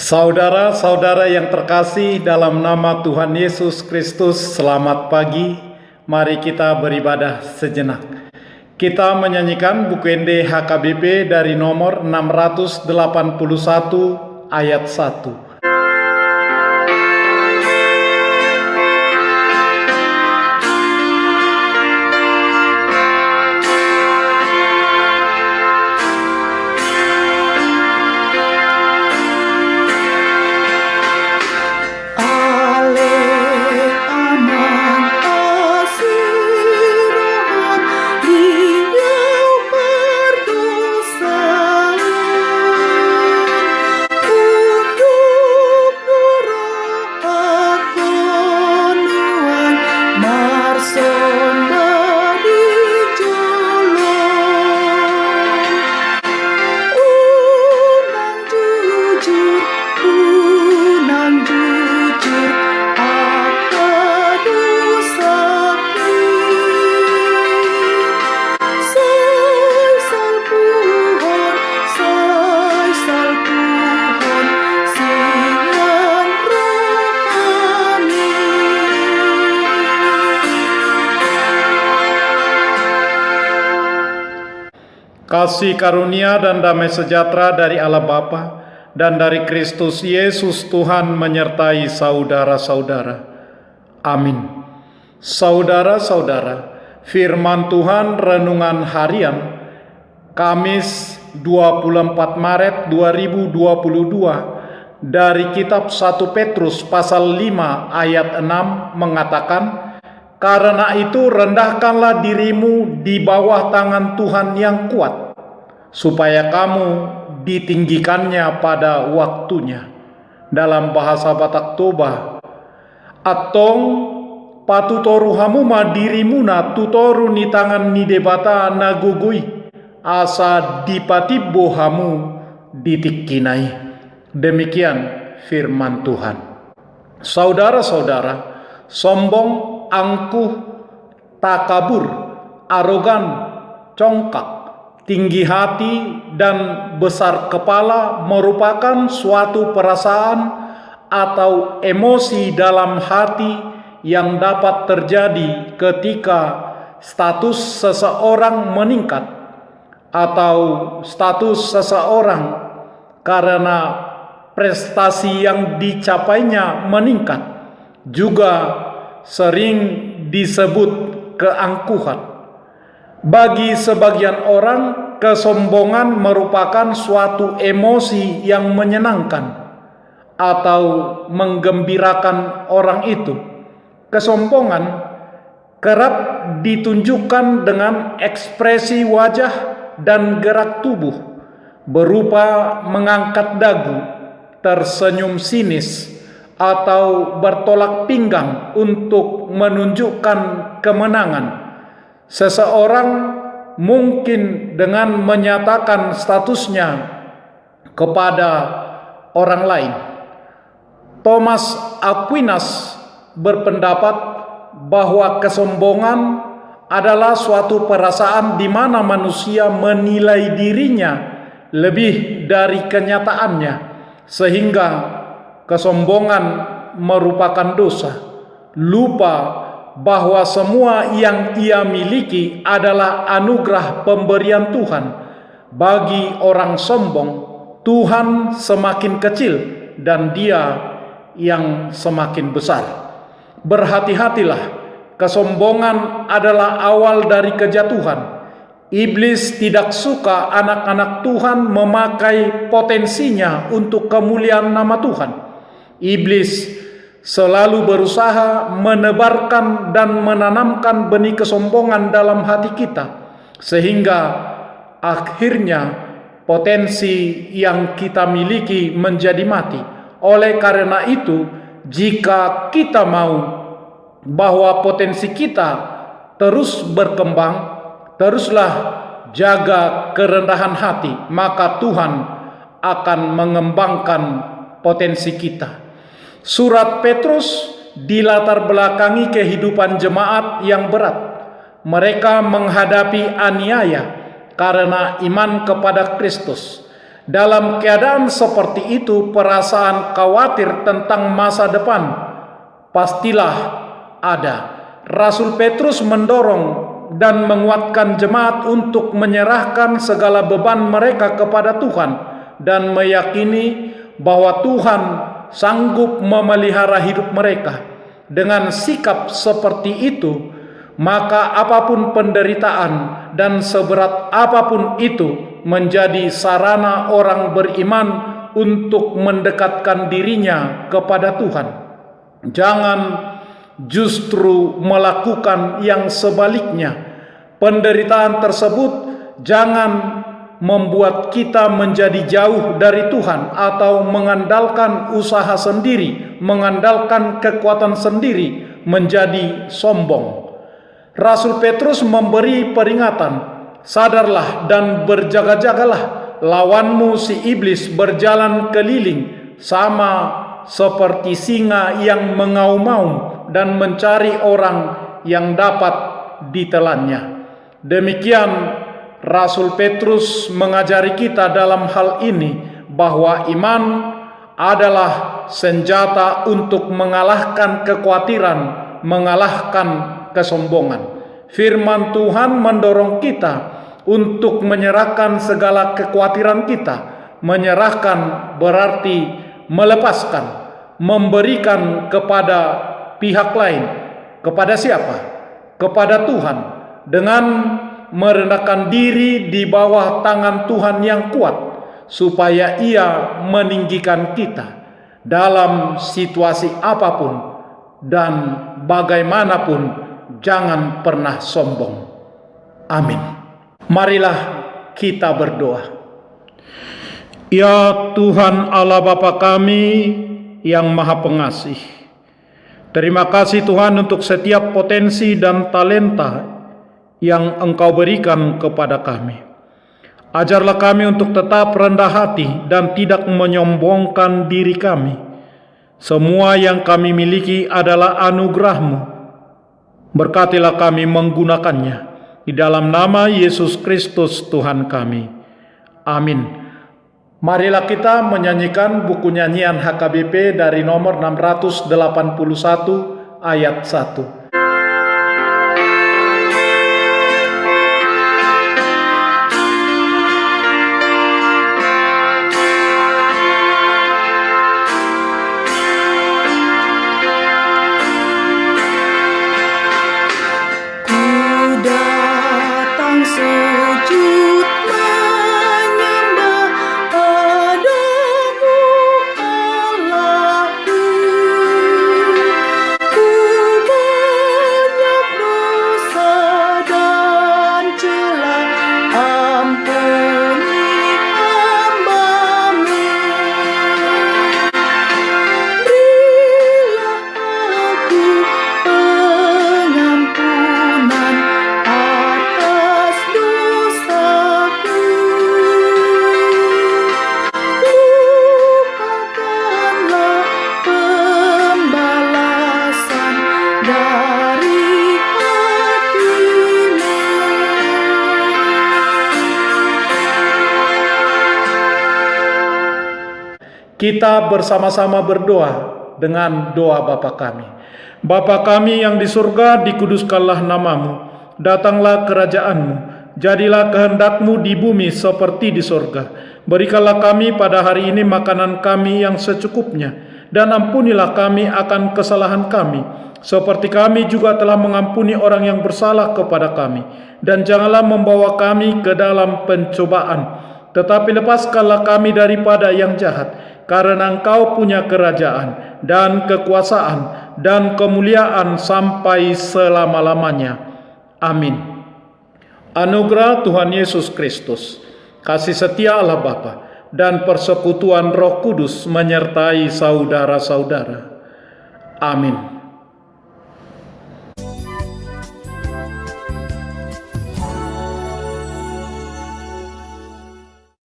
Saudara-saudara yang terkasih dalam nama Tuhan Yesus Kristus, selamat pagi. Mari kita beribadah sejenak. Kita menyanyikan buku ND HKBP dari nomor 681 ayat 1. Kasih karunia dan damai sejahtera dari Allah Bapa dan dari Kristus Yesus Tuhan menyertai saudara-saudara. Amin. Saudara-saudara, firman Tuhan renungan harian Kamis 24 Maret 2022 dari kitab 1 Petrus pasal 5 ayat 6 mengatakan, "Karena itu rendahkanlah dirimu di bawah tangan Tuhan yang kuat, supaya kamu ditinggikannya pada waktunya." Dalam bahasa Batak Toba, "Atong patutoru hamuma dirimuna tutoru ni tangan ni debata nagugui, asa dipatibbo hamu ditikkinai." Demikian firman Tuhan. Saudara-saudara, sombong, angkuh, takabur, arogan, congkak, tinggi hati, dan besar kepala merupakan suatu perasaan atau emosi dalam hati yang dapat terjadi ketika status seseorang meningkat atau status seseorang karena prestasi yang dicapainya meningkat, juga sering disebut keangkuhan. Bagi sebagian orang, kesombongan merupakan suatu emosi yang menyenangkan atau menggembirakan orang itu. Kesombongan kerap ditunjukkan dengan ekspresi wajah dan gerak tubuh berupa mengangkat dagu, tersenyum sinis, atau bertolak pinggang untuk menunjukkan kemenangan. Seseorang mungkin dengan menyatakan statusnya kepada orang lain. Thomas Aquinas berpendapat bahwa kesombongan adalah suatu perasaan di mana manusia menilai dirinya lebih dari kenyataannya, sehingga kesombongan merupakan dosa. Lupa bahwa semua yang ia miliki adalah anugerah pemberian Tuhan. Bagi orang sombong, Tuhan semakin kecil dan dia yang semakin besar. Berhati-hatilah, kesombongan adalah awal dari kejatuhan. Iblis tidak suka anak-anak Tuhan memakai potensinya untuk kemuliaan nama Tuhan. Iblis selalu berusaha menebarkan dan menanamkan benih kesombongan dalam hati kita, sehingga akhirnya potensi yang kita miliki menjadi mati. Oleh karena itu, jika kita mau bahwa potensi kita terus berkembang, teruslah jaga kerendahan hati, maka Tuhan akan mengembangkan potensi kita. Surat Petrus dilatar belakangi kehidupan jemaat yang berat. Mereka menghadapi aniaya karena iman kepada Kristus. Dalam keadaan seperti itu, perasaan khawatir tentang masa depan pastilah ada. Rasul Petrus mendorong dan menguatkan jemaat untuk menyerahkan segala beban mereka kepada Tuhan dan meyakini bahwa Tuhan sanggup memelihara hidup mereka. Dengan sikap seperti itu, maka apapun penderitaan dan seberat apapun itu menjadi sarana orang beriman untuk mendekatkan dirinya kepada Tuhan. Jangan justru melakukan yang sebaliknya. Penderitaan tersebut jangan membuat kita menjadi jauh dari Tuhan atau mengandalkan usaha sendiri, mengandalkan kekuatan sendiri, menjadi sombong. Rasul Petrus memberi peringatan, sadarlah dan berjaga-jagalah, lawanmu si iblis berjalan keliling sama seperti singa yang mengaum-ngaum dan mencari orang yang dapat ditelannya. Demikian Rasul Petrus mengajari kita dalam hal ini bahwa iman adalah senjata untuk mengalahkan kekhawatiran, mengalahkan kesombongan. Firman Tuhan mendorong kita untuk menyerahkan segala kekhawatiran kita. Menyerahkan berarti melepaskan, memberikan kepada pihak lain. Kepada siapa? Kepada Tuhan. Dengan merendahkan diri di bawah tangan Tuhan yang kuat, supaya Ia meninggikan kita dalam situasi apapun dan bagaimanapun. Jangan pernah sombong. Amin. Marilah kita berdoa. Ya Tuhan Allah Bapa kami yang Maha Pengasih, terima kasih Tuhan untuk setiap potensi dan talenta yang Engkau berikan kepada kami. Ajarlah kami untuk tetap rendah hati dan tidak menyombongkan diri kami. Semua yang kami miliki adalah anugerah-Mu. Berkatilah kami menggunakannya. Di dalam nama Yesus Kristus Tuhan kami. Amin. Marilah kita menyanyikan buku nyanyian HKBP dari nomor 681 ayat 1. Kita bersama-sama berdoa dengan doa Bapa kami. Bapa kami yang di surga, dikuduskanlah namamu. Datanglah kerajaan-Mu. Jadilah kehendak-Mu di bumi seperti di surga. Berikanlah kami pada hari ini makanan kami yang secukupnya. Dan ampunilah kami akan kesalahan kami, seperti kami juga telah mengampuni orang yang bersalah kepada kami. Dan janganlah membawa kami ke dalam pencobaan, tetapi lepaskanlah kami daripada yang jahat. Karena Engkau punya kerajaan dan kekuasaan dan kemuliaan sampai selama-lamanya. Amin. Anugerah Tuhan Yesus Kristus, kasih setia Allah Bapa, dan persekutuan Roh Kudus menyertai saudara-saudara. Amin.